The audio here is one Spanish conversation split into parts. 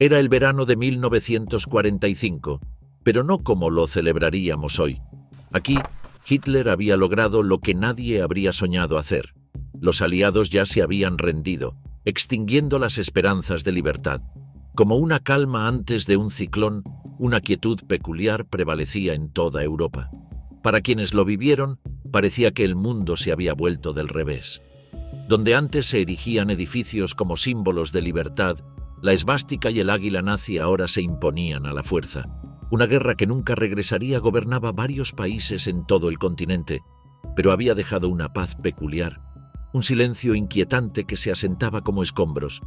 Era el verano de 1945, pero no como lo celebraríamos hoy. Aquí, Hitler había logrado lo que nadie habría soñado hacer. Los aliados ya se habían rendido, extinguiendo las esperanzas de libertad. Como una calma antes de un ciclón, una quietud peculiar prevalecía en toda Europa. Para quienes lo vivieron, parecía que el mundo se había vuelto del revés. Donde antes se erigían edificios como símbolos de libertad, la esvástica y el águila nazi ahora se imponían a la fuerza. Una guerra que nunca regresaría gobernaba varios países en todo el continente, pero había dejado una paz peculiar, un silencio inquietante que se asentaba como escombros.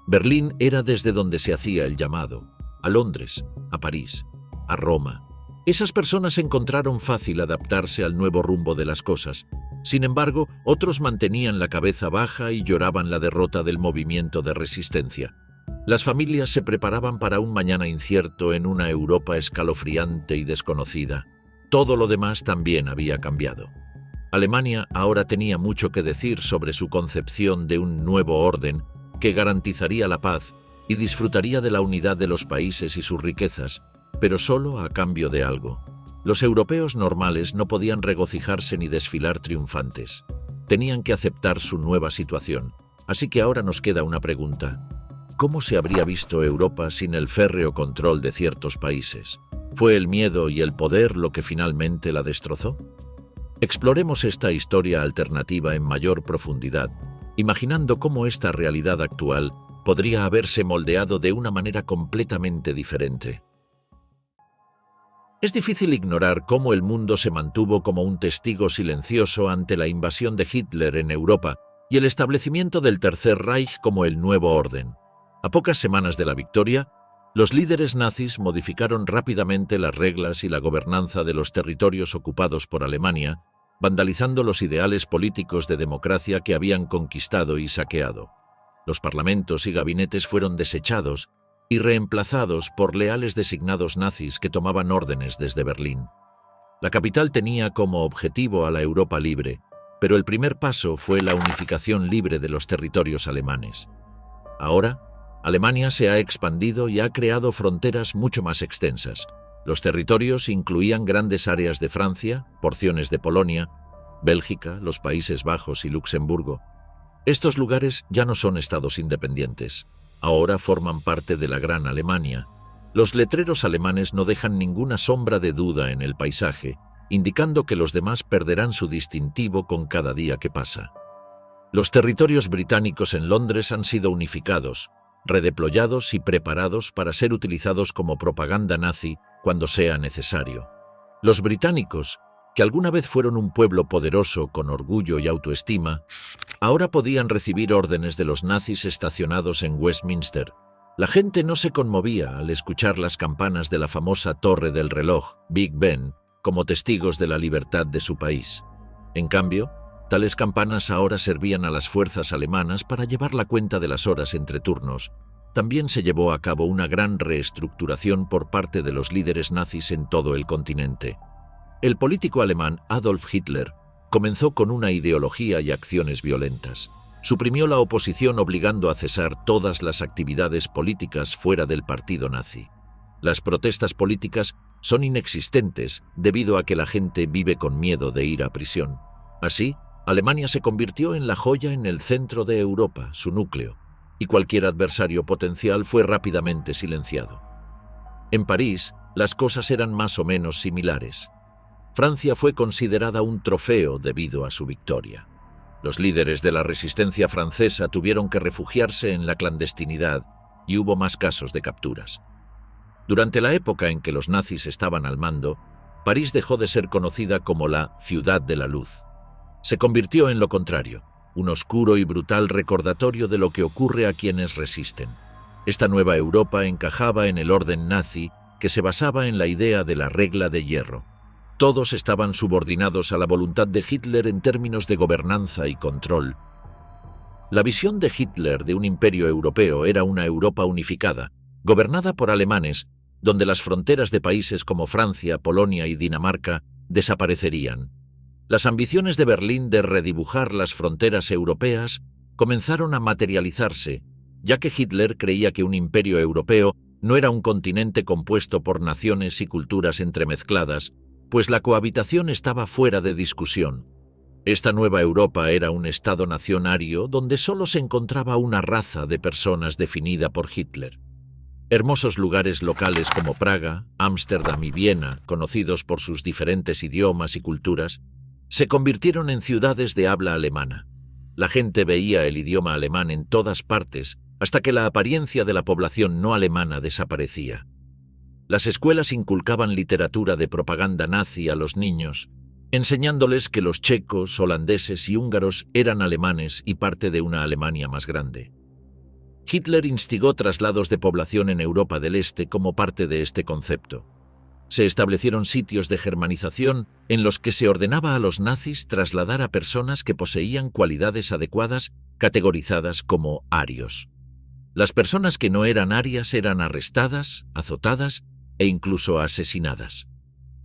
Berlín era desde donde se hacía el llamado, a Londres, a París, a Roma. Esas personas encontraron fácil adaptarse al nuevo rumbo de las cosas. Sin embargo, otros mantenían la cabeza baja y lloraban la derrota del movimiento de resistencia. Las familias se preparaban para un mañana incierto en una Europa escalofriante y desconocida. Todo lo demás también había cambiado. Alemania ahora tenía mucho que decir sobre su concepción de un nuevo orden que garantizaría la paz y disfrutaría de la unidad de los países y sus riquezas, pero solo a cambio de algo. Los europeos normales no podían regocijarse ni desfilar triunfantes. Tenían que aceptar su nueva situación. Así que ahora nos queda una pregunta. ¿Cómo se habría visto Europa sin el férreo control de ciertos países? ¿Fue el miedo y el poder lo que finalmente la destrozó? Exploremos esta historia alternativa en mayor profundidad, imaginando cómo esta realidad actual podría haberse moldeado de una manera completamente diferente. Es difícil ignorar cómo el mundo se mantuvo como un testigo silencioso ante la invasión de Hitler en Europa y el establecimiento del Tercer Reich como el nuevo orden. A pocas semanas de la victoria, los líderes nazis modificaron rápidamente las reglas y la gobernanza de los territorios ocupados por Alemania, vandalizando los ideales políticos de democracia que habían conquistado y saqueado. Los parlamentos y gabinetes fueron desechados y reemplazados por leales designados nazis que tomaban órdenes desde Berlín. La capital tenía como objetivo a la Europa libre, pero el primer paso fue la unificación libre de los territorios alemanes. Ahora, Alemania se ha expandido y ha creado fronteras mucho más extensas. Los territorios incluían grandes áreas de Francia, porciones de Polonia, Bélgica, los Países Bajos y Luxemburgo. Estos lugares ya no son estados independientes. Ahora forman parte de la Gran Alemania. Los letreros alemanes no dejan ninguna sombra de duda en el paisaje, indicando que los demás perderán su distintivo con cada día que pasa. Los territorios británicos en Londres han sido unificados, redeployados y preparados para ser utilizados como propaganda nazi cuando sea necesario. Los británicos, que alguna vez fueron un pueblo poderoso con orgullo y autoestima, ahora podían recibir órdenes de los nazis estacionados en Westminster. La gente no se conmovía al escuchar las campanas de la famosa Torre del Reloj, Big Ben, como testigos de la libertad de su país. En cambio, tales campanas ahora servían a las fuerzas alemanas para llevar la cuenta de las horas entre turnos. También se llevó a cabo una gran reestructuración por parte de los líderes nazis en todo el continente. El político alemán Adolf Hitler comenzó con una ideología y acciones violentas. Suprimió la oposición obligando a cesar todas las actividades políticas fuera del partido nazi. Las protestas políticas son inexistentes debido a que la gente vive con miedo de ir a prisión. Así, Alemania se convirtió en la joya en el centro de Europa, su núcleo, y cualquier adversario potencial fue rápidamente silenciado. En París, las cosas eran más o menos similares. Francia fue considerada un trofeo debido a su victoria. Los líderes de la resistencia francesa tuvieron que refugiarse en la clandestinidad y hubo más casos de capturas. Durante la época en que los nazis estaban al mando, París dejó de ser conocida como la Ciudad de la Luz. Se convirtió en lo contrario, un oscuro y brutal recordatorio de lo que ocurre a quienes resisten. Esta nueva Europa encajaba en el orden nazi que se basaba en la idea de la regla de hierro. Todos estaban subordinados a la voluntad de Hitler en términos de gobernanza y control. La visión de Hitler de un imperio europeo era una Europa unificada, gobernada por alemanes, donde las fronteras de países como Francia, Polonia y Dinamarca desaparecerían. Las ambiciones de Berlín de redibujar las fronteras europeas comenzaron a materializarse, ya que Hitler creía que un imperio europeo no era un continente compuesto por naciones y culturas entremezcladas, pues la cohabitación estaba fuera de discusión. Esta nueva Europa era un Estado-nación ario donde solo se encontraba una raza de personas definida por Hitler. Hermosos lugares locales como Praga, Ámsterdam y Viena, conocidos por sus diferentes idiomas y culturas, se convirtieron en ciudades de habla alemana. La gente veía el idioma alemán en todas partes, hasta que la apariencia de la población no alemana desaparecía. Las escuelas inculcaban literatura de propaganda nazi a los niños, enseñándoles que los checos, holandeses y húngaros eran alemanes y parte de una Alemania más grande. Hitler instigó traslados de población en Europa del Este como parte de este concepto. Se establecieron sitios de germanización en los que se ordenaba a los nazis trasladar a personas que poseían cualidades adecuadas categorizadas como arios. Las personas que no eran arias eran arrestadas, azotadas e incluso asesinadas.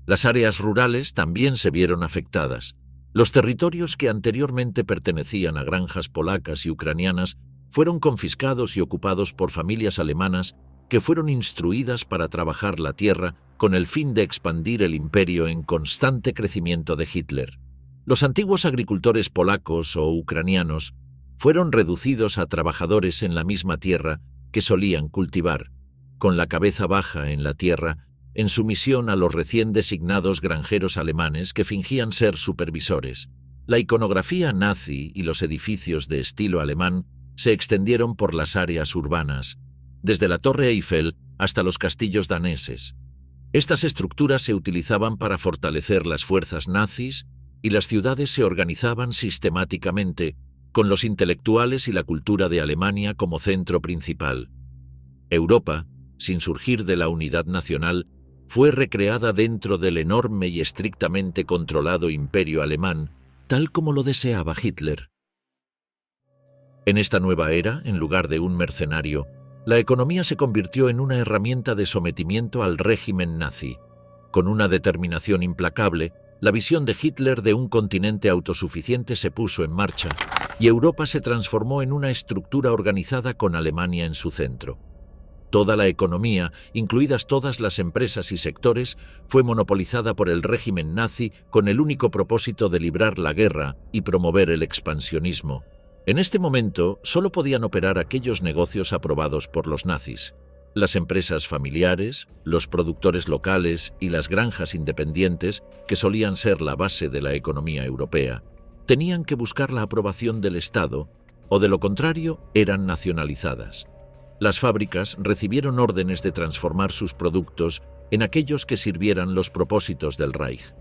Las áreas rurales también se vieron afectadas. Los territorios que anteriormente pertenecían a granjas polacas y ucranianas fueron confiscados y ocupados por familias alemanas que fueron instruidas para trabajar la tierra con el fin de expandir el imperio en constante crecimiento de Hitler. Los antiguos agricultores polacos o ucranianos fueron reducidos a trabajadores en la misma tierra que solían cultivar, con la cabeza baja en la tierra, en sumisión a los recién designados granjeros alemanes que fingían ser supervisores. La iconografía nazi y los edificios de estilo alemán se extendieron por las áreas urbanas, desde la Torre Eiffel hasta los castillos daneses. Estas estructuras se utilizaban para fortalecer las fuerzas nazis y las ciudades se organizaban sistemáticamente, con los intelectuales y la cultura de Alemania como centro principal. Europa, sin surgir de la unidad nacional, fue recreada dentro del enorme y estrictamente controlado imperio alemán, tal como lo deseaba Hitler. En esta nueva era, en lugar de un mercenario, la economía se convirtió en una herramienta de sometimiento al régimen nazi. Con una determinación implacable, la visión de Hitler de un continente autosuficiente se puso en marcha y Europa se transformó en una estructura organizada con Alemania en su centro. Toda la economía, incluidas todas las empresas y sectores, fue monopolizada por el régimen nazi con el único propósito de librar la guerra y promover el expansionismo. En este momento, solo podían operar aquellos negocios aprobados por los nazis. Las empresas familiares, los productores locales y las granjas independientes, que solían ser la base de la economía europea, tenían que buscar la aprobación del Estado, o de lo contrario, eran nacionalizadas. Las fábricas recibieron órdenes de transformar sus productos en aquellos que sirvieran los propósitos del Reich.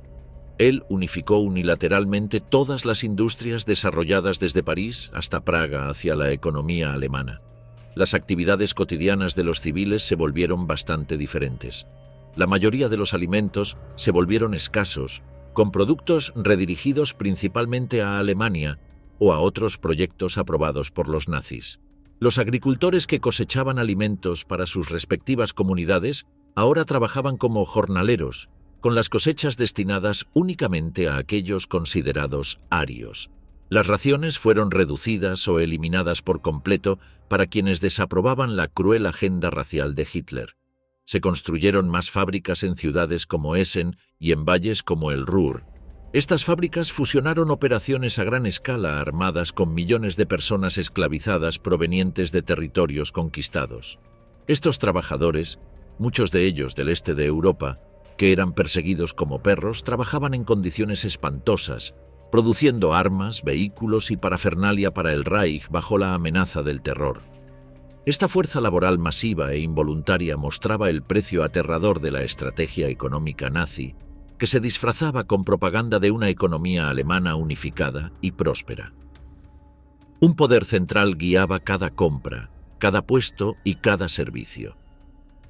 Él unificó unilateralmente todas las industrias desarrolladas desde París hasta Praga hacia la economía alemana. Las actividades cotidianas de los civiles se volvieron bastante diferentes. La mayoría de los alimentos se volvieron escasos, con productos redirigidos principalmente a Alemania o a otros proyectos aprobados por los nazis. Los agricultores que cosechaban alimentos para sus respectivas comunidades ahora trabajaban como jornaleros, con las cosechas destinadas únicamente a aquellos considerados arios. Las raciones fueron reducidas o eliminadas por completo para quienes desaprobaban la cruel agenda racial de Hitler. Se construyeron más fábricas en ciudades como Essen y en valles como el Ruhr. Estas fábricas fusionaron operaciones a gran escala armadas con millones de personas esclavizadas provenientes de territorios conquistados. Estos trabajadores, muchos de ellos del este de Europa, que eran perseguidos como perros, trabajaban en condiciones espantosas, produciendo armas, vehículos y parafernalia para el Reich bajo la amenaza del terror. Esta fuerza laboral masiva e involuntaria mostraba el precio aterrador de la estrategia económica nazi, que se disfrazaba con propaganda de una economía alemana unificada y próspera. Un poder central guiaba cada compra, cada puesto y cada servicio.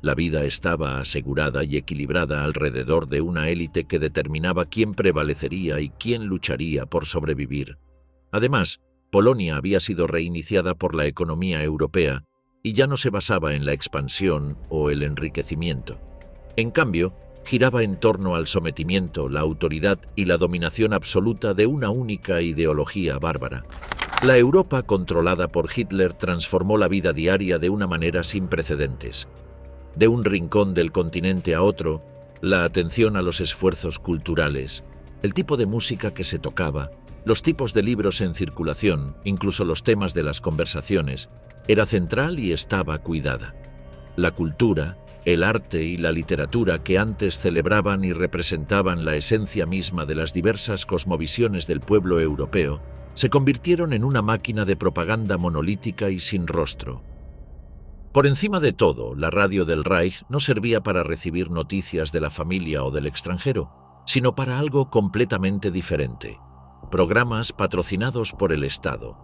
La vida estaba asegurada y equilibrada alrededor de una élite que determinaba quién prevalecería y quién lucharía por sobrevivir. Además, Polonia había sido reiniciada por la economía europea y ya no se basaba en la expansión o el enriquecimiento. En cambio, giraba en torno al sometimiento, la autoridad y la dominación absoluta de una única ideología bárbara. La Europa controlada por Hitler transformó la vida diaria de una manera sin precedentes. De un rincón del continente a otro, la atención a los esfuerzos culturales, el tipo de música que se tocaba, los tipos de libros en circulación, incluso los temas de las conversaciones, era central y estaba cuidada. La cultura, el arte y la literatura que antes celebraban y representaban la esencia misma de las diversas cosmovisiones del pueblo europeo, se convirtieron en una máquina de propaganda monolítica y sin rostro. Por encima de todo, la radio del Reich no servía para recibir noticias de la familia o del extranjero, sino para algo completamente diferente: programas patrocinados por el Estado.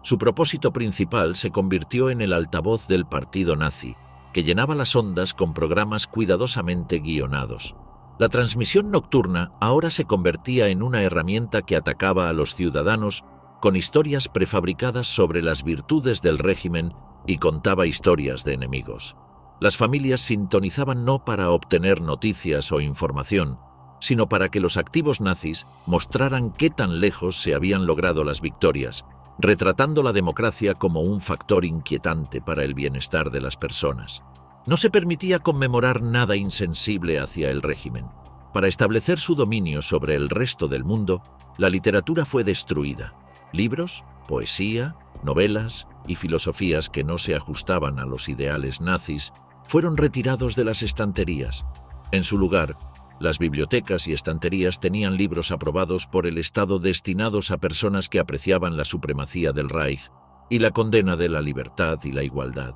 Su propósito principal se convirtió en el altavoz del partido nazi, que llenaba las ondas con programas cuidadosamente guionados. La transmisión nocturna ahora se convertía en una herramienta que atacaba a los ciudadanos con historias prefabricadas sobre las virtudes del régimen y contaba historias de enemigos. Las familias sintonizaban no para obtener noticias o información, sino para que los activos nazis mostraran qué tan lejos se habían logrado las victorias, retratando la democracia como un factor inquietante para el bienestar de las personas. No se permitía conmemorar nada insensible hacia el régimen. Para establecer su dominio sobre el resto del mundo, la literatura fue destruida. Libros, poesía, novelas y filosofías que no se ajustaban a los ideales nazis fueron retirados de las estanterías. En su lugar, las bibliotecas y estanterías tenían libros aprobados por el Estado destinados a personas que apreciaban la supremacía del Reich y la condena de la libertad y la igualdad.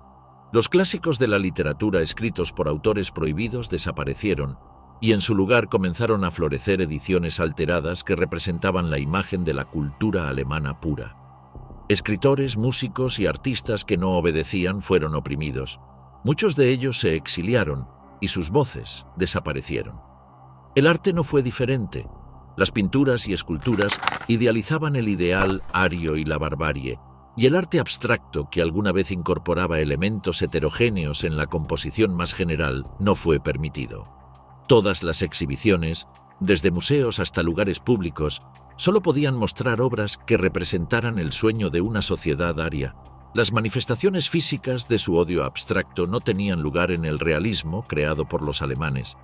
Los clásicos de la literatura escritos por autores prohibidos desaparecieron y en su lugar comenzaron a florecer ediciones alteradas que representaban la imagen de la cultura alemana pura. Escritores, músicos y artistas que no obedecían fueron oprimidos. Muchos de ellos se exiliaron y sus voces desaparecieron. El arte no fue diferente. Las pinturas y esculturas idealizaban el ideal ario y la barbarie, y el arte abstracto, que alguna vez incorporaba elementos heterogéneos en la composición más general, no fue permitido. Todas las exhibiciones, desde museos hasta lugares públicos, solo podían mostrar obras que representaran el sueño de una sociedad aria. Las manifestaciones físicas de su odio abstracto no tenían lugar en el realismo creado por los alemanes.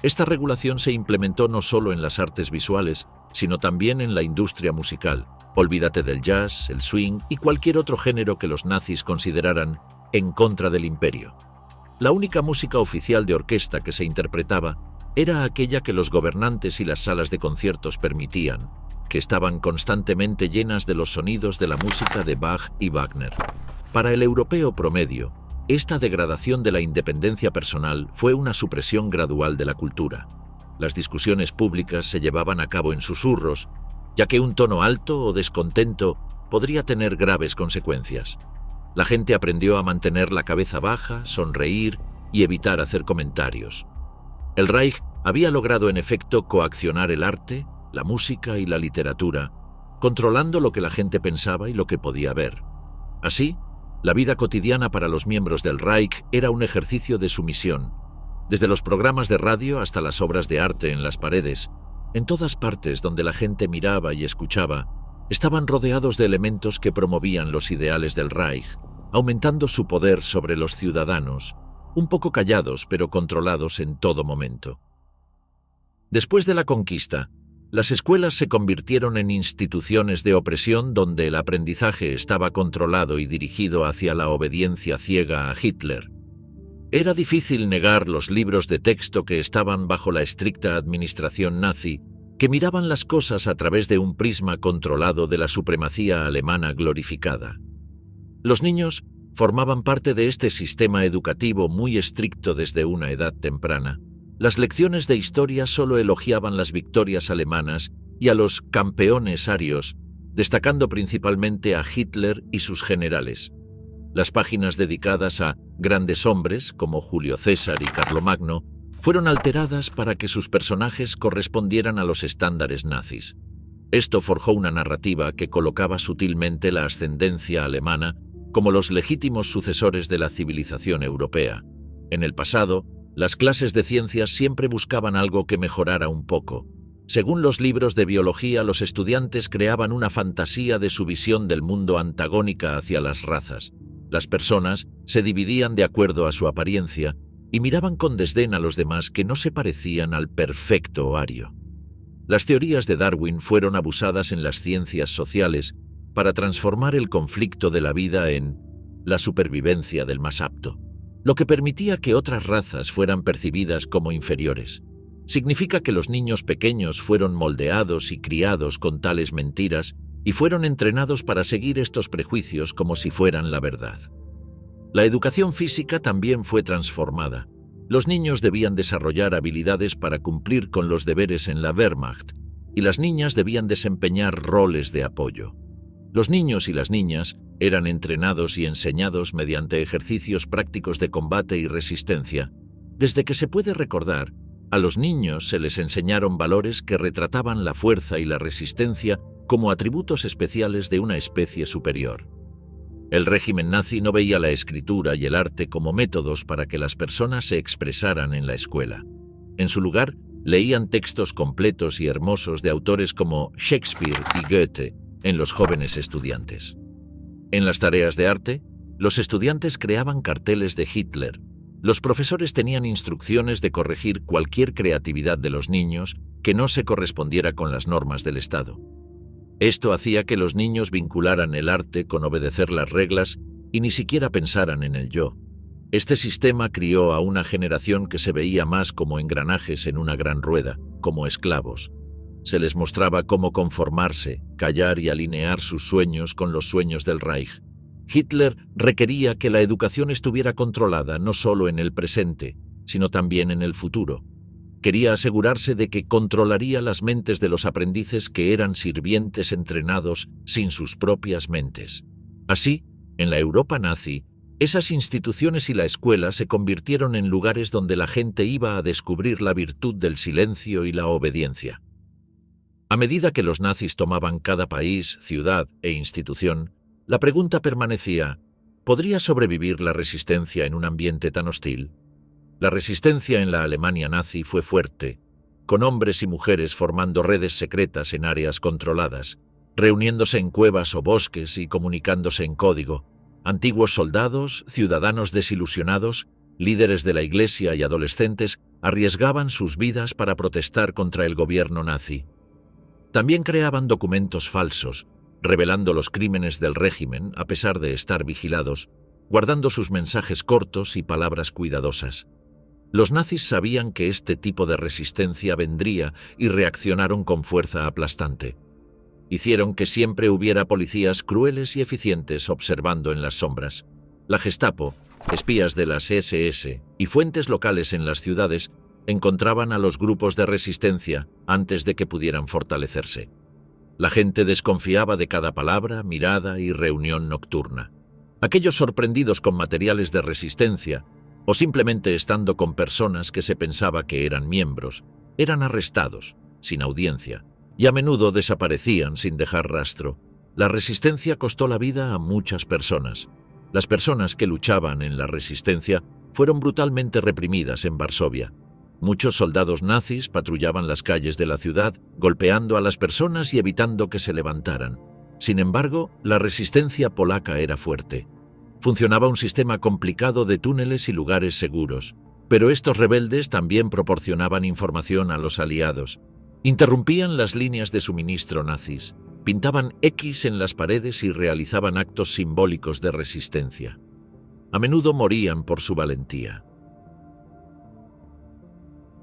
Esta regulación se implementó no solo en las artes visuales, sino también en la industria musical. Olvídate del jazz, el swing y cualquier otro género que los nazis consideraran en contra del imperio. La única música oficial de orquesta que se interpretaba era aquella que los gobernantes y las salas de conciertos permitían, que estaban constantemente llenas de los sonidos de la música de Bach y Wagner. Para el europeo promedio, esta degradación de la independencia personal fue una supresión gradual de la cultura. Las discusiones públicas se llevaban a cabo en susurros, ya que un tono alto o descontento podría tener graves consecuencias. La gente aprendió a mantener la cabeza baja, sonreír y evitar hacer comentarios. El Reich había logrado en efecto coaccionar el arte, la música y la literatura, controlando lo que la gente pensaba y lo que podía ver. Así, la vida cotidiana para los miembros del Reich era un ejercicio de sumisión. Desde los programas de radio hasta las obras de arte en las paredes, en todas partes donde la gente miraba y escuchaba, estaban rodeados de elementos que promovían los ideales del Reich, aumentando su poder sobre los ciudadanos, un poco callados pero controlados en todo momento. Después de la conquista, las escuelas se convirtieron en instituciones de opresión donde el aprendizaje estaba controlado y dirigido hacia la obediencia ciega a Hitler. Era difícil negar los libros de texto que estaban bajo la estricta administración nazi, que miraban las cosas a través de un prisma controlado de la supremacía alemana glorificada. Los niños formaban parte de este sistema educativo muy estricto desde una edad temprana. Las lecciones de historia solo elogiaban las victorias alemanas y a los campeones arios, destacando principalmente a Hitler y sus generales. Las páginas dedicadas a grandes hombres, como Julio César y Carlomagno, fueron alteradas para que sus personajes correspondieran a los estándares nazis. Esto forjó una narrativa que colocaba sutilmente la ascendencia alemana como los legítimos sucesores de la civilización europea. En el pasado, las clases de ciencias siempre buscaban algo que mejorara un poco. Según los libros de biología, los estudiantes creaban una fantasía de su visión del mundo antagónica hacia las razas. Las personas se dividían de acuerdo a su apariencia y miraban con desdén a los demás que no se parecían al perfecto ario. Las teorías de Darwin fueron abusadas en las ciencias sociales para transformar el conflicto de la vida en la supervivencia del más apto, lo que permitía que otras razas fueran percibidas como inferiores. Significa que los niños pequeños fueron moldeados y criados con tales mentiras y fueron entrenados para seguir estos prejuicios como si fueran la verdad. La educación física también fue transformada. Los niños debían desarrollar habilidades para cumplir con los deberes en la Wehrmacht y las niñas debían desempeñar roles de apoyo. Los niños y las niñas eran entrenados y enseñados mediante ejercicios prácticos de combate y resistencia. Desde que se puede recordar, a los niños se les enseñaron valores que retrataban la fuerza y la resistencia como atributos especiales de una especie superior. El régimen nazi no veía la escritura y el arte como métodos para que las personas se expresaran en la escuela. En su lugar, leían textos completos y hermosos de autores como Shakespeare y Goethe en los jóvenes estudiantes. En las tareas de arte, los estudiantes creaban carteles de Hitler. Los profesores tenían instrucciones de corregir cualquier creatividad de los niños que no se correspondiera con las normas del Estado. Esto hacía que los niños vincularan el arte con obedecer las reglas y ni siquiera pensaran en el yo. Este sistema crió a una generación que se veía más como engranajes en una gran rueda, como esclavos. Se les mostraba cómo conformarse, callar y alinear sus sueños con los sueños del Reich. Hitler requería que la educación estuviera controlada no solo en el presente, sino también en el futuro. Quería asegurarse de que controlaría las mentes de los aprendices que eran sirvientes entrenados sin sus propias mentes. Así, en la Europa nazi, esas instituciones y la escuela se convirtieron en lugares donde la gente iba a descubrir la virtud del silencio y la obediencia. A medida que los nazis tomaban cada país, ciudad e institución, la pregunta permanecía: ¿podría sobrevivir la resistencia en un ambiente tan hostil? La resistencia en la Alemania nazi fue fuerte, con hombres y mujeres formando redes secretas en áreas controladas, reuniéndose en cuevas o bosques y comunicándose en código. Antiguos soldados, ciudadanos desilusionados, líderes de la iglesia y adolescentes arriesgaban sus vidas para protestar contra el gobierno nazi. También creaban documentos falsos, revelando los crímenes del régimen a pesar de estar vigilados, guardando sus mensajes cortos y palabras cuidadosas. Los nazis sabían que este tipo de resistencia vendría y reaccionaron con fuerza aplastante. Hicieron que siempre hubiera policías crueles y eficientes observando en las sombras. La Gestapo, espías de las SS y fuentes locales en las ciudades encontraban a los grupos de resistencia antes de que pudieran fortalecerse. La gente desconfiaba de cada palabra, mirada y reunión nocturna. Aquellos sorprendidos con materiales de resistencia o simplemente estando con personas que se pensaba que eran miembros, eran arrestados, sin audiencia, y a menudo desaparecían sin dejar rastro. La resistencia costó la vida a muchas personas. Las personas que luchaban en la resistencia fueron brutalmente reprimidas en Varsovia. Muchos soldados nazis patrullaban las calles de la ciudad, golpeando a las personas y evitando que se levantaran. Sin embargo, la resistencia polaca era fuerte. Funcionaba un sistema complicado de túneles y lugares seguros, pero estos rebeldes también proporcionaban información a los aliados. Interrumpían las líneas de suministro nazis, pintaban X en las paredes y realizaban actos simbólicos de resistencia. A menudo morían por su valentía.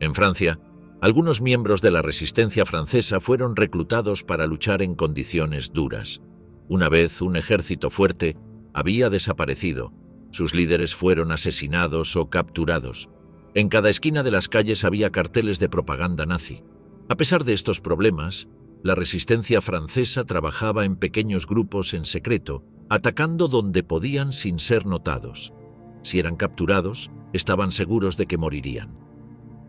En Francia, algunos miembros de la resistencia francesa fueron reclutados para luchar en condiciones duras. Una vez un ejército fuerte había desaparecido, sus líderes fueron asesinados o capturados. En cada esquina de las calles había carteles de propaganda nazi. A pesar de estos problemas, la resistencia francesa trabajaba en pequeños grupos en secreto, atacando donde podían sin ser notados. Si eran capturados, estaban seguros de que morirían.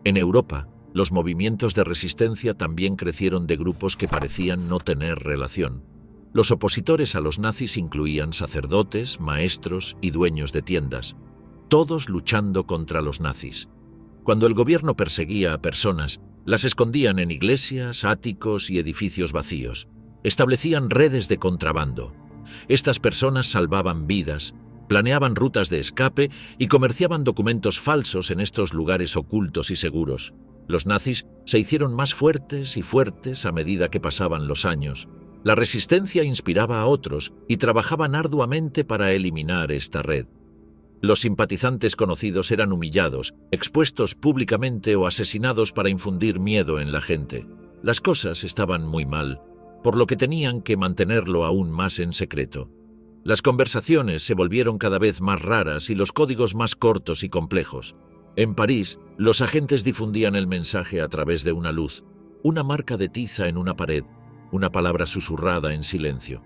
En Europa, los movimientos de resistencia también crecieron de grupos que parecían no tener relación. Los opositores a los nazis incluían sacerdotes, maestros y dueños de tiendas, todos luchando contra los nazis. Cuando el gobierno perseguía a personas, Las escondían en iglesias, áticos y edificios vacíos. Establecían redes de contrabando. Estas personas salvaban vidas, planeaban rutas de escape y comerciaban documentos falsos en estos lugares ocultos y seguros. Los nazis se hicieron más fuertes y fuertes a medida que pasaban los años. La resistencia inspiraba a otros y trabajaban arduamente para eliminar esta red. Los simpatizantes conocidos eran humillados, expuestos públicamente o asesinados para infundir miedo en la gente. Las cosas estaban muy mal, por lo que tenían que mantenerlo aún más en secreto. Las conversaciones se volvieron cada vez más raras y los códigos más cortos y complejos. En París, los agentes difundían el mensaje a través de una luz, una marca de tiza en una pared, una palabra susurrada en silencio.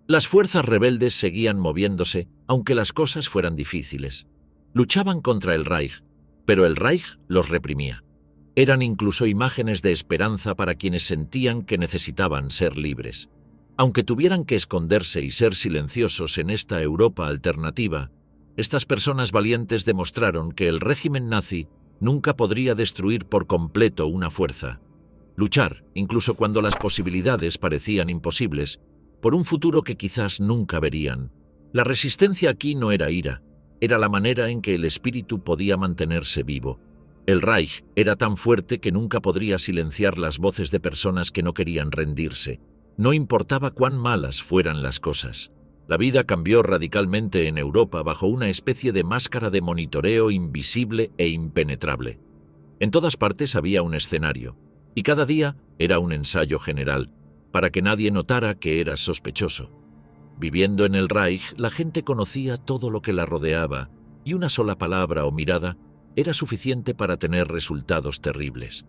Las fuerzas rebeldes seguían moviéndose, aunque las cosas fueran difíciles. Luchaban contra el Reich, pero el Reich los reprimía. Eran incluso imágenes de esperanza para quienes sentían que necesitaban ser libres. Aunque tuvieran que esconderse y ser silenciosos en esta Europa alternativa, estas personas valientes demostraron que el régimen nazi nunca podría destruir por completo una fuerza. Luchar, incluso cuando las posibilidades parecían imposibles, por un futuro que quizás nunca verían. La resistencia aquí no era ira, era la manera en que el espíritu podía mantenerse vivo. El Reich era tan fuerte que nunca podría silenciar las voces de personas que no querían rendirse. No importaba cuán malas fueran las cosas. La vida cambió radicalmente en Europa bajo una especie de máscara de monitoreo invisible e impenetrable. En todas partes había un escenario, y cada día era un ensayo general, para que nadie notara que era sospechoso. Viviendo en el Reich, la gente conocía todo lo que la rodeaba, y una sola palabra o mirada era suficiente para tener resultados terribles.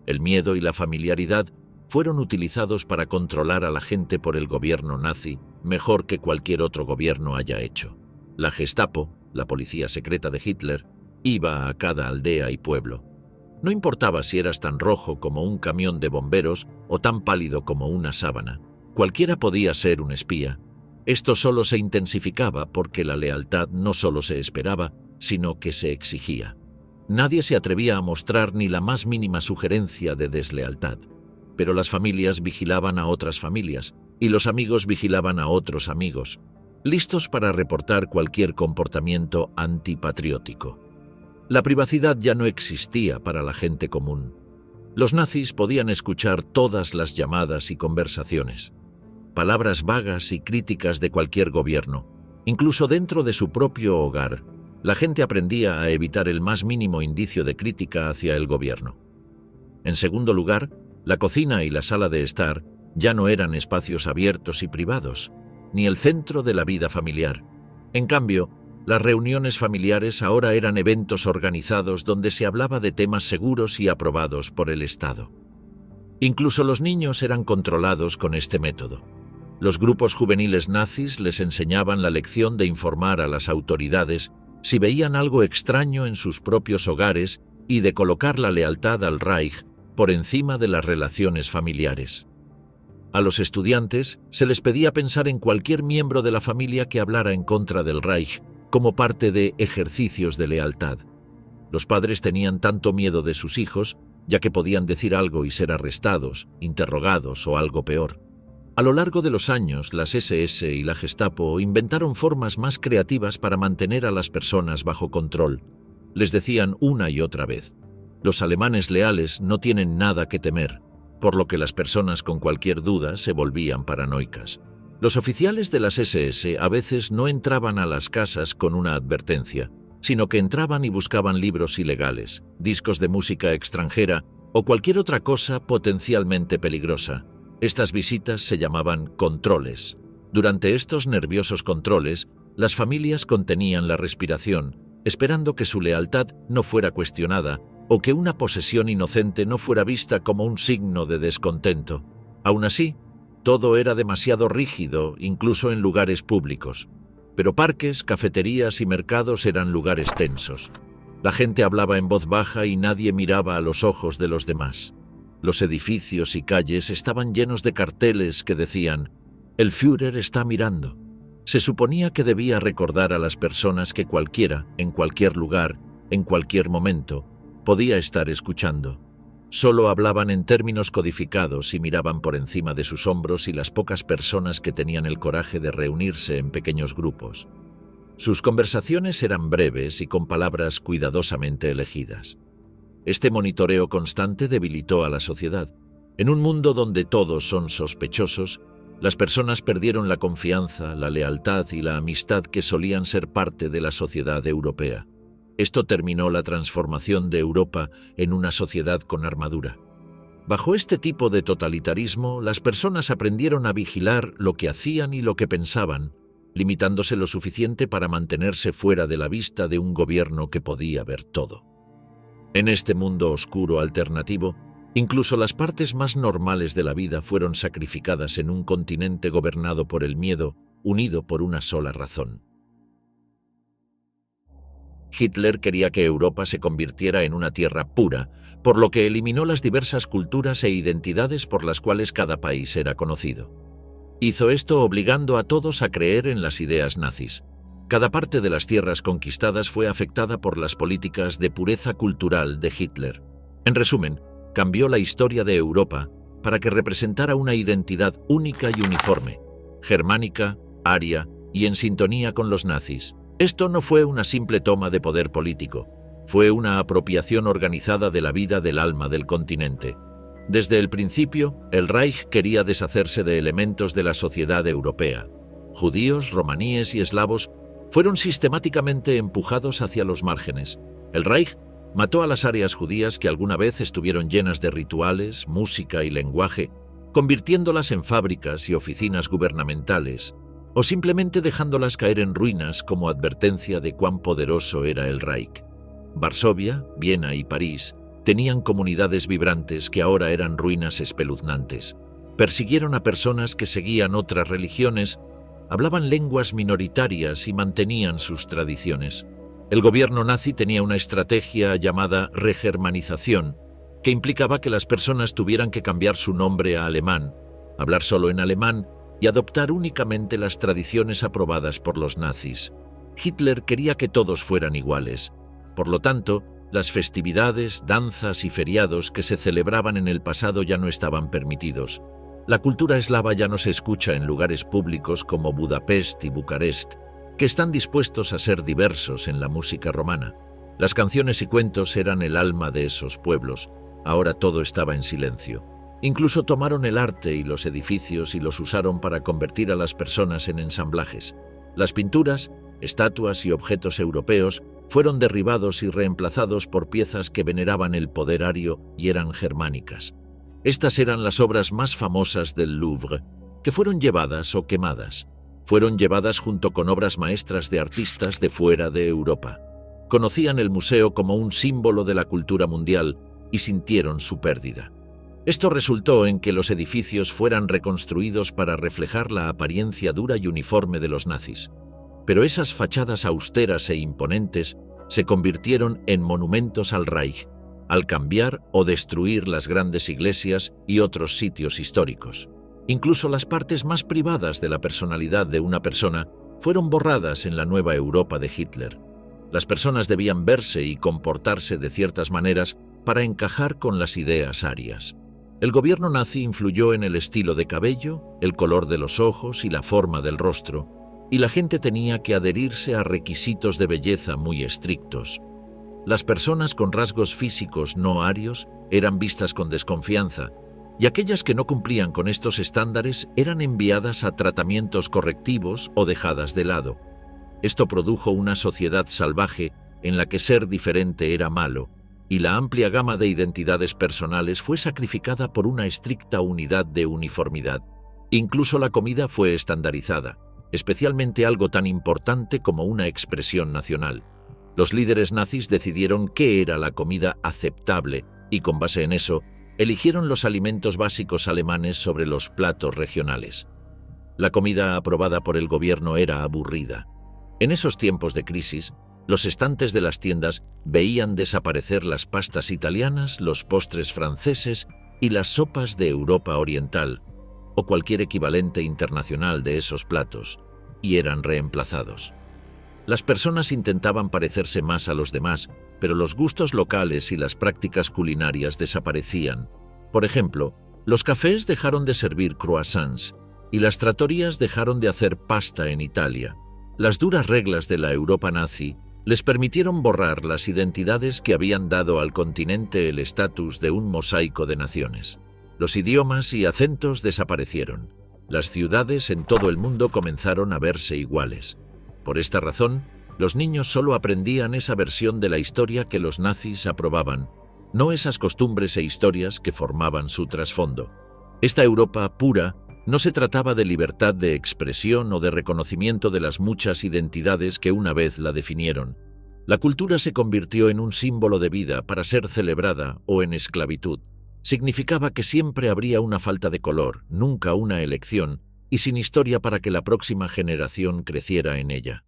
El miedo y la familiaridad fueron utilizados para controlar a la gente por el gobierno nazi mejor que cualquier otro gobierno haya hecho. La Gestapo, la policía secreta de Hitler, iba a cada aldea y pueblo. No importaba si eras tan rojo como un camión de bomberos o tan pálido como una sábana. Cualquiera podía ser un espía. Esto solo se intensificaba porque la lealtad no solo se esperaba, sino que se exigía. Nadie se atrevía a mostrar ni la más mínima sugerencia de deslealtad. Pero las familias vigilaban a otras familias, y los amigos vigilaban a otros amigos, listos para reportar cualquier comportamiento antipatriótico. La privacidad ya no existía para la gente común. Los nazis podían escuchar todas las llamadas y conversaciones, palabras vagas y críticas de cualquier gobierno, incluso dentro de su propio hogar. La gente aprendía a evitar el más mínimo indicio de crítica hacia el gobierno. En segundo lugar, la cocina y la sala de estar ya no eran espacios abiertos y privados, ni el centro de la vida familiar. En cambio, las reuniones familiares ahora eran eventos organizados donde se hablaba de temas seguros y aprobados por el Estado. Incluso los niños eran controlados con este método. Los grupos juveniles nazis les enseñaban la lección de informar a las autoridades si veían algo extraño en sus propios hogares y de colocar la lealtad al Reich por encima de las relaciones familiares. A los estudiantes se les pedía pensar en cualquier miembro de la familia que hablara en contra del Reich como parte de ejercicios de lealtad. Los padres tenían tanto miedo de sus hijos, ya que podían decir algo y ser arrestados, interrogados o algo peor. A lo largo de los años, las SS y la Gestapo inventaron formas más creativas para mantener a las personas bajo control. Les decían una y otra vez: los alemanes leales no tienen nada que temer, por lo que las personas con cualquier duda se volvían paranoicas. Los oficiales de las SS a veces no entraban a las casas con una advertencia, sino que entraban y buscaban libros ilegales, discos de música extranjera o cualquier otra cosa potencialmente peligrosa. Estas visitas se llamaban controles. Durante estos nerviosos controles, las familias contenían la respiración, esperando que su lealtad no fuera cuestionada o que una posesión inocente no fuera vista como un signo de descontento. Aún así, todo era demasiado rígido, incluso en lugares públicos. Pero parques, cafeterías y mercados eran lugares tensos. La gente hablaba en voz baja y nadie miraba a los ojos de los demás. Los edificios y calles estaban llenos de carteles que decían: «El Führer está mirando». Se suponía que debía recordar a las personas que cualquiera, en cualquier lugar, en cualquier momento, podía estar escuchando. Solo hablaban en términos codificados y miraban por encima de sus hombros y las pocas personas que tenían el coraje de reunirse en pequeños grupos. Sus conversaciones eran breves y con palabras cuidadosamente elegidas. Este monitoreo constante debilitó a la sociedad. En un mundo donde todos son sospechosos, las personas perdieron la confianza, la lealtad y la amistad que solían ser parte de la sociedad europea. Esto terminó la transformación de Europa en una sociedad con armadura. Bajo este tipo de totalitarismo, las personas aprendieron a vigilar lo que hacían y lo que pensaban, limitándose lo suficiente para mantenerse fuera de la vista de un gobierno que podía ver todo. En este mundo oscuro alternativo, incluso las partes más normales de la vida fueron sacrificadas en un continente gobernado por el miedo, unido por una sola razón. Hitler quería que Europa se convirtiera en una tierra pura, por lo que eliminó las diversas culturas e identidades por las cuales cada país era conocido. Hizo esto obligando a todos a creer en las ideas nazis. Cada parte de las tierras conquistadas fue afectada por las políticas de pureza cultural de Hitler. En resumen, cambió la historia de Europa para que representara una identidad única y uniforme, germánica, aria y en sintonía con los nazis. Esto no fue una simple toma de poder político, fue una apropiación organizada de la vida del alma del continente. Desde el principio, el Reich quería deshacerse de elementos de la sociedad europea. Judíos, romaníes y eslavos fueron sistemáticamente empujados hacia los márgenes. El Reich mató a las áreas judías que alguna vez estuvieron llenas de rituales, música y lenguaje, convirtiéndolas en fábricas y oficinas gubernamentales, o simplemente dejándolas caer en ruinas como advertencia de cuán poderoso era el Reich. Varsovia, Viena y París tenían comunidades vibrantes que ahora eran ruinas espeluznantes. Persiguieron a personas que seguían otras religiones, hablaban lenguas minoritarias y mantenían sus tradiciones. El gobierno nazi tenía una estrategia llamada regermanización, que implicaba que las personas tuvieran que cambiar su nombre a alemán, hablar solo en alemán y adoptar únicamente las tradiciones aprobadas por los nazis. Hitler quería que todos fueran iguales. Por lo tanto, las festividades, danzas y feriados que se celebraban en el pasado ya no estaban permitidos. La cultura eslava ya no se escucha en lugares públicos como Budapest y Bucarest, que están dispuestos a ser diversos en la música romana. Las canciones y cuentos eran el alma de esos pueblos. Ahora todo estaba en silencio. Incluso tomaron el arte y los edificios y los usaron para convertir a las personas en ensamblajes. Las pinturas, estatuas y objetos europeos fueron derribados y reemplazados por piezas que veneraban el poder ario y eran germánicas. Estas eran las obras más famosas del Louvre, que fueron llevadas o quemadas. Fueron llevadas junto con obras maestras de artistas de fuera de Europa. Conocían el museo como un símbolo de la cultura mundial y sintieron su pérdida. Esto resultó en que los edificios fueran reconstruidos para reflejar la apariencia dura y uniforme de los nazis. Pero esas fachadas austeras e imponentes se convirtieron en monumentos al Reich, al cambiar o destruir las grandes iglesias y otros sitios históricos. Incluso las partes más privadas de la personalidad de una persona fueron borradas en la nueva Europa de Hitler. Las personas debían verse y comportarse de ciertas maneras para encajar con las ideas arias. El gobierno nazi influyó en el estilo de cabello, el color de los ojos y la forma del rostro, y la gente tenía que adherirse a requisitos de belleza muy estrictos. Las personas con rasgos físicos no arios eran vistas con desconfianza, y aquellas que no cumplían con estos estándares eran enviadas a tratamientos correctivos o dejadas de lado. Esto produjo una sociedad salvaje en la que ser diferente era malo, y la amplia gama de identidades personales fue sacrificada por una estricta unidad de uniformidad. Incluso la comida fue estandarizada, especialmente algo tan importante como una expresión nacional. Los líderes nazis decidieron qué era la comida aceptable y, con base en eso, eligieron los alimentos básicos alemanes sobre los platos regionales. La comida aprobada por el gobierno era aburrida. En esos tiempos de crisis, los estantes de las tiendas veían desaparecer las pastas italianas, los postres franceses y las sopas de Europa Oriental, o cualquier equivalente internacional de esos platos, y eran reemplazados. Las personas intentaban parecerse más a los demás pero los gustos locales y las prácticas culinarias desaparecían. Por ejemplo, los cafés dejaron de servir croissants y las trattorias dejaron de hacer pasta en Italia. Las duras reglas de la Europa nazi les permitieron borrar las identidades que habían dado al continente el estatus de un mosaico de naciones. Los idiomas y acentos desaparecieron. Las ciudades en todo el mundo comenzaron a verse iguales. Por esta razón, los niños solo aprendían esa versión de la historia que los nazis aprobaban, no esas costumbres e historias que formaban su trasfondo. Esta Europa pura no se trataba de libertad de expresión o de reconocimiento de las muchas identidades que una vez la definieron. La cultura se convirtió en un símbolo de vida para ser celebrada o en esclavitud. Significaba que siempre habría una falta de color, nunca una elección, y sin historia para que la próxima generación creciera en ella.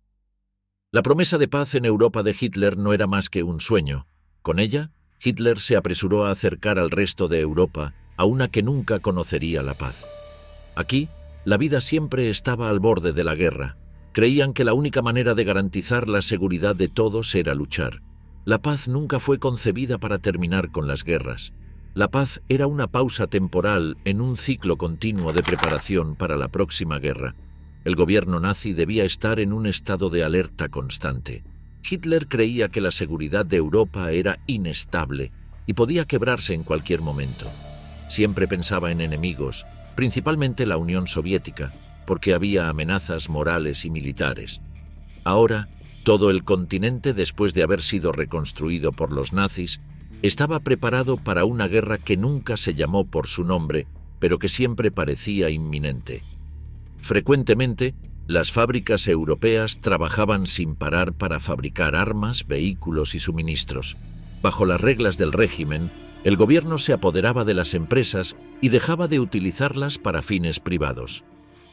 La promesa de paz en Europa de Hitler no era más que un sueño. Con ella, Hitler se apresuró a acercar al resto de Europa a una que nunca conocería la paz. Aquí, la vida siempre estaba al borde de la guerra. Creían que la única manera de garantizar la seguridad de todos era luchar. La paz nunca fue concebida para terminar con las guerras. La paz era una pausa temporal en un ciclo continuo de preparación para la próxima guerra. El gobierno nazi debía estar en un estado de alerta constante. Hitler creía que la seguridad de Europa era inestable y podía quebrarse en cualquier momento. Siempre pensaba en enemigos, principalmente la Unión Soviética, porque había amenazas morales y militares. Ahora, todo el continente, después de haber sido reconstruido por los nazis, estaba preparado para una guerra que nunca se llamó por su nombre, pero que siempre parecía inminente. Frecuentemente, las fábricas europeas trabajaban sin parar para fabricar armas, vehículos y suministros. Bajo las reglas del régimen, el gobierno se apoderaba de las empresas y dejaba de utilizarlas para fines privados.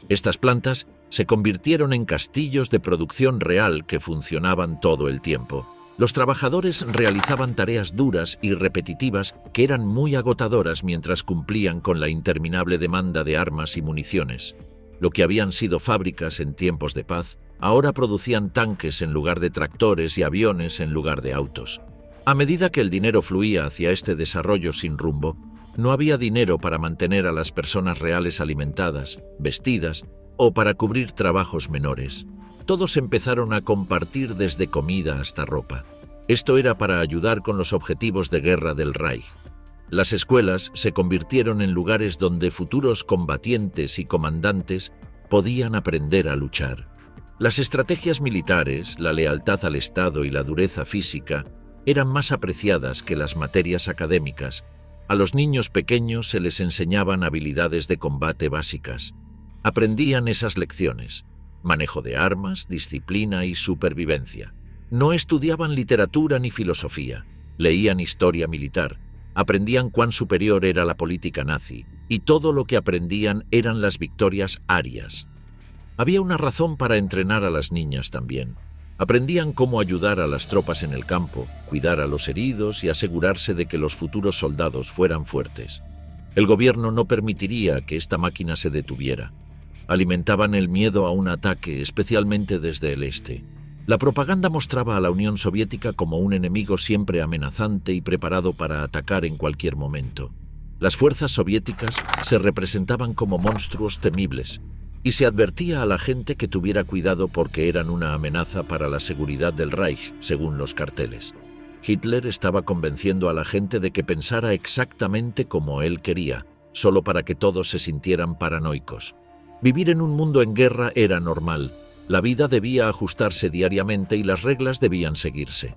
Estas plantas se convirtieron en castillos de producción real que funcionaban todo el tiempo. Los trabajadores realizaban tareas duras y repetitivas que eran muy agotadoras mientras cumplían con la interminable demanda de armas y municiones. Lo que habían sido fábricas en tiempos de paz, ahora producían tanques en lugar de tractores y aviones en lugar de autos. A medida que el dinero fluía hacia este desarrollo sin rumbo, no había dinero para mantener a las personas reales alimentadas, vestidas o para cubrir trabajos menores. Todos empezaron a compartir desde comida hasta ropa. Esto era para ayudar con los objetivos de guerra del Reich. Las escuelas se convirtieron en lugares donde futuros combatientes y comandantes podían aprender a luchar. Las estrategias militares, la lealtad al Estado y la dureza física eran más apreciadas que las materias académicas. A los niños pequeños se les enseñaban habilidades de combate básicas. Aprendían esas lecciones: manejo de armas, disciplina y supervivencia. No estudiaban literatura ni filosofía, leían historia militar, aprendían cuán superior era la política nazi, y todo lo que aprendían eran las victorias arias. Había una razón para entrenar a las niñas también. Aprendían cómo ayudar a las tropas en el campo, cuidar a los heridos y asegurarse de que los futuros soldados fueran fuertes. El gobierno no permitiría que esta máquina se detuviera. Alimentaban el miedo a un ataque, especialmente desde el este. La propaganda mostraba a la Unión Soviética como un enemigo siempre amenazante y preparado para atacar en cualquier momento. Las fuerzas soviéticas se representaban como monstruos temibles, y se advertía a la gente que tuviera cuidado porque eran una amenaza para la seguridad del Reich, según los carteles. Hitler estaba convenciendo a la gente de que pensara exactamente como él quería, solo para que todos se sintieran paranoicos. Vivir en un mundo en guerra era normal. La vida debía ajustarse diariamente y las reglas debían seguirse.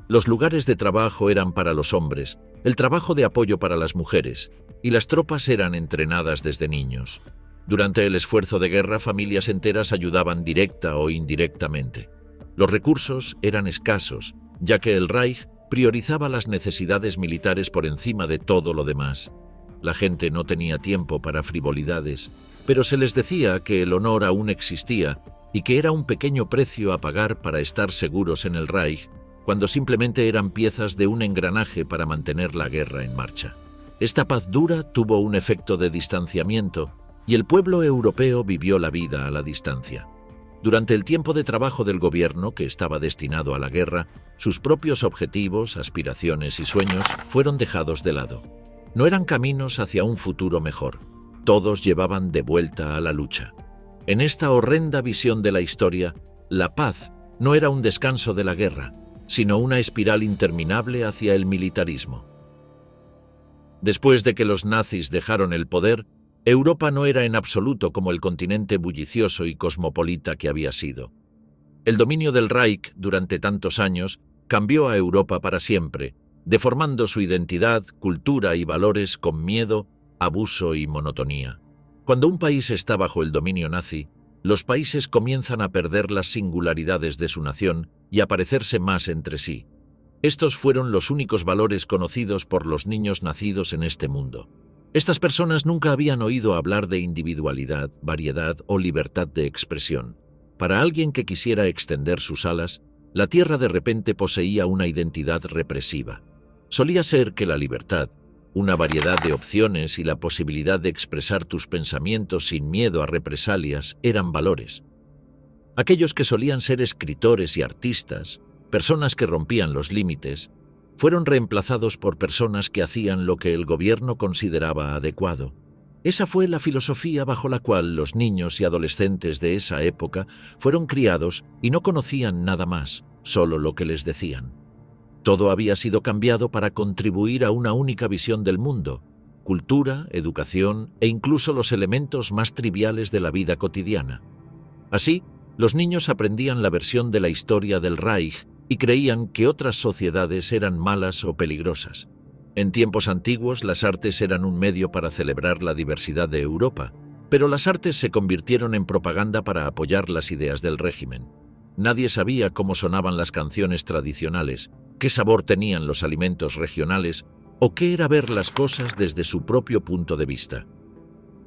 Los lugares de trabajo eran para los hombres, el trabajo de apoyo para las mujeres, y las tropas eran entrenadas desde niños. Durante el esfuerzo de guerra, familias enteras ayudaban directa o indirectamente. Los recursos eran escasos, ya que el Reich priorizaba las necesidades militares por encima de todo lo demás. La gente no tenía tiempo para frivolidades, pero se les decía que el honor aún existía y que era un pequeño precio a pagar para estar seguros en el Reich, cuando simplemente eran piezas de un engranaje para mantener la guerra en marcha. Esta paz dura tuvo un efecto de distanciamiento y el pueblo europeo vivió la vida a la distancia. Durante el tiempo de trabajo del gobierno, que estaba destinado a la guerra, sus propios objetivos, aspiraciones y sueños fueron dejados de lado. No eran caminos hacia un futuro mejor. Todos llevaban de vuelta a la lucha. En esta horrenda visión de la historia, la paz no era un descanso de la guerra, sino una espiral interminable hacia el militarismo. Después de que los nazis dejaron el poder, Europa no era en absoluto como el continente bullicioso y cosmopolita que había sido. El dominio del Reich durante tantos años cambió a Europa para siempre, deformando su identidad, cultura y valores con miedo, abuso y monotonía. Cuando un país está bajo el dominio nazi, los países comienzan a perder las singularidades de su nación y a parecerse más entre sí. Estos fueron los únicos valores conocidos por los niños nacidos en este mundo. Estas personas nunca habían oído hablar de individualidad, variedad o libertad de expresión. Para alguien que quisiera extender sus alas, la tierra de repente poseía una identidad represiva. Solía ser que la libertad, una variedad de opciones y la posibilidad de expresar tus pensamientos sin miedo a represalias eran valores. Aquellos que solían ser escritores y artistas, personas que rompían los límites, fueron reemplazados por personas que hacían lo que el gobierno consideraba adecuado. Esa fue la filosofía bajo la cual los niños y adolescentes de esa época fueron criados y no conocían nada más, solo lo que les decían. Todo había sido cambiado para contribuir a una única visión del mundo: cultura, educación e incluso los elementos más triviales de la vida cotidiana. Así, los niños aprendían la versión de la historia del Reich y creían que otras sociedades eran malas o peligrosas. En tiempos antiguos, las artes eran un medio para celebrar la diversidad de Europa, pero las artes se convirtieron en propaganda para apoyar las ideas del régimen. Nadie sabía cómo sonaban las canciones tradicionales, qué sabor tenían los alimentos regionales o qué era ver las cosas desde su propio punto de vista.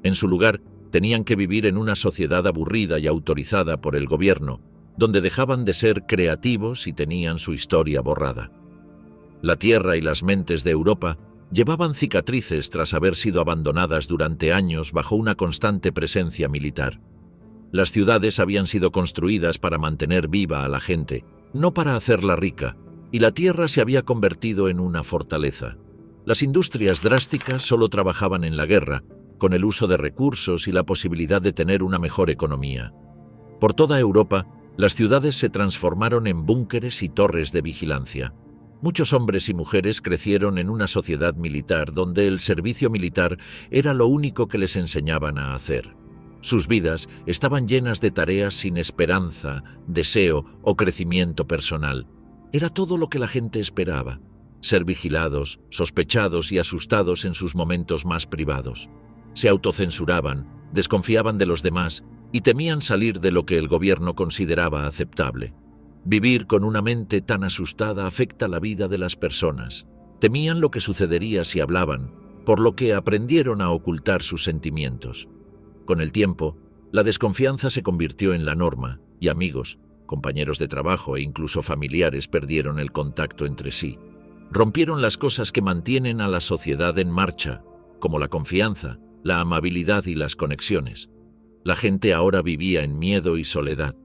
En su lugar, tenían que vivir en una sociedad aburrida y autorizada por el gobierno, donde dejaban de ser creativos y tenían su historia borrada. La tierra y las mentes de Europa llevaban cicatrices tras haber sido abandonadas durante años bajo una constante presencia militar. Las ciudades habían sido construidas para mantener viva a la gente, no para hacerla rica, y la tierra se había convertido en una fortaleza. Las industrias drásticas solo trabajaban en la guerra, con el uso de recursos y la posibilidad de tener una mejor economía. Por toda Europa, las ciudades se transformaron en búnkeres y torres de vigilancia. Muchos hombres y mujeres crecieron en una sociedad militar donde el servicio militar era lo único que les enseñaban a hacer. Sus vidas estaban llenas de tareas sin esperanza, deseo o crecimiento personal. Era todo lo que la gente esperaba: ser vigilados, sospechados y asustados en sus momentos más privados. Se autocensuraban, desconfiaban de los demás y temían salir de lo que el gobierno consideraba aceptable. Vivir con una mente tan asustada afecta la vida de las personas. Temían lo que sucedería si hablaban, por lo que aprendieron a ocultar sus sentimientos. Con el tiempo, la desconfianza se convirtió en la norma y amigos, compañeros de trabajo e incluso familiares perdieron el contacto entre sí. Rompieron las cosas que mantienen a la sociedad en marcha, como la confianza, la amabilidad y las conexiones. La gente ahora vivía en miedo y soledad.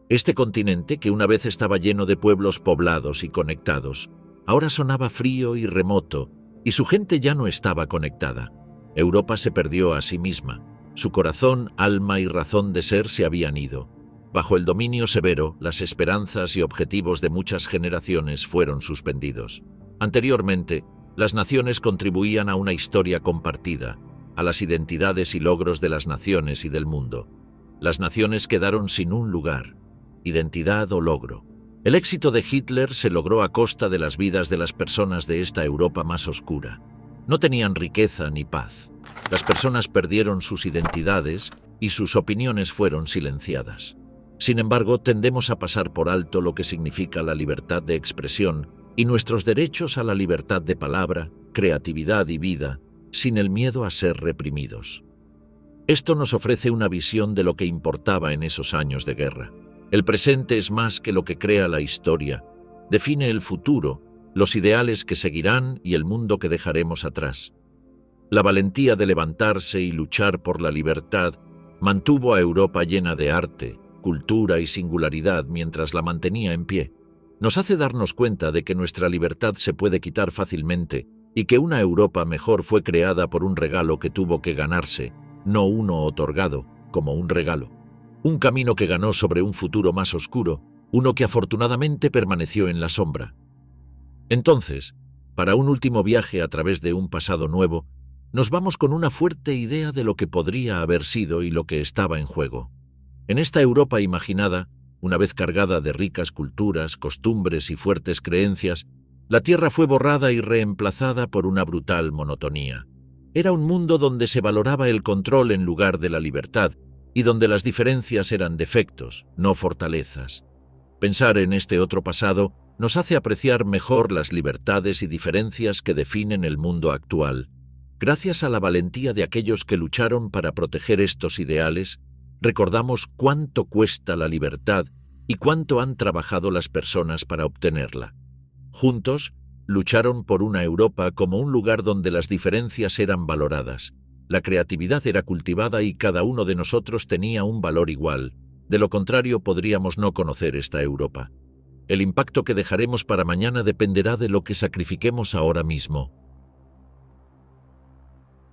Este continente, que una vez estaba lleno de pueblos poblados y conectados, ahora sonaba frío y remoto, y su gente ya no estaba conectada. Europa se perdió a sí misma. Su corazón, alma y razón de ser se habían ido. Bajo el dominio severo, las esperanzas y objetivos de muchas generaciones fueron suspendidos. Anteriormente, las naciones contribuían a una historia compartida, a las identidades y logros de las naciones y del mundo. Las naciones quedaron sin un lugar, identidad o logro. El éxito de Hitler se logró a costa de las vidas de las personas de esta Europa más oscura. No tenían riqueza ni paz. Las personas perdieron sus identidades y sus opiniones fueron silenciadas. Sin embargo, tendemos a pasar por alto lo que significa la libertad de expresión y nuestros derechos a la libertad de palabra, creatividad y vida, sin el miedo a ser reprimidos. Esto nos ofrece una visión de lo que importaba en esos años de guerra. El presente es más que lo que crea la historia. Define el futuro, los ideales que seguirán y el mundo que dejaremos atrás. La valentía de levantarse y luchar por la libertad mantuvo a Europa llena de arte, cultura y singularidad mientras la mantenía en pie, nos hace darnos cuenta de que nuestra libertad se puede quitar fácilmente y que una Europa mejor fue creada por un regalo que tuvo que ganarse, no uno otorgado como un regalo. Un camino que ganó sobre un futuro más oscuro, uno que afortunadamente permaneció en la sombra. Entonces, para un último viaje a través de un pasado nuevo, nos vamos con una fuerte idea de lo que podría haber sido y lo que estaba en juego. En esta Europa imaginada, una vez cargada de ricas culturas, costumbres y fuertes creencias, la tierra fue borrada y reemplazada por una brutal monotonía. Era un mundo donde se valoraba el control en lugar de la libertad y donde las diferencias eran defectos, no fortalezas. Pensar en este otro pasado nos hace apreciar mejor las libertades y diferencias que definen el mundo actual. Gracias a la valentía de aquellos que lucharon para proteger estos ideales, recordamos cuánto cuesta la libertad y cuánto han trabajado las personas para obtenerla. Juntos, lucharon por una Europa como un lugar donde las diferencias eran valoradas. La creatividad era cultivada y cada uno de nosotros tenía un valor igual. De lo contrario, podríamos no conocer esta Europa. El impacto que dejaremos para mañana dependerá de lo que sacrifiquemos ahora mismo.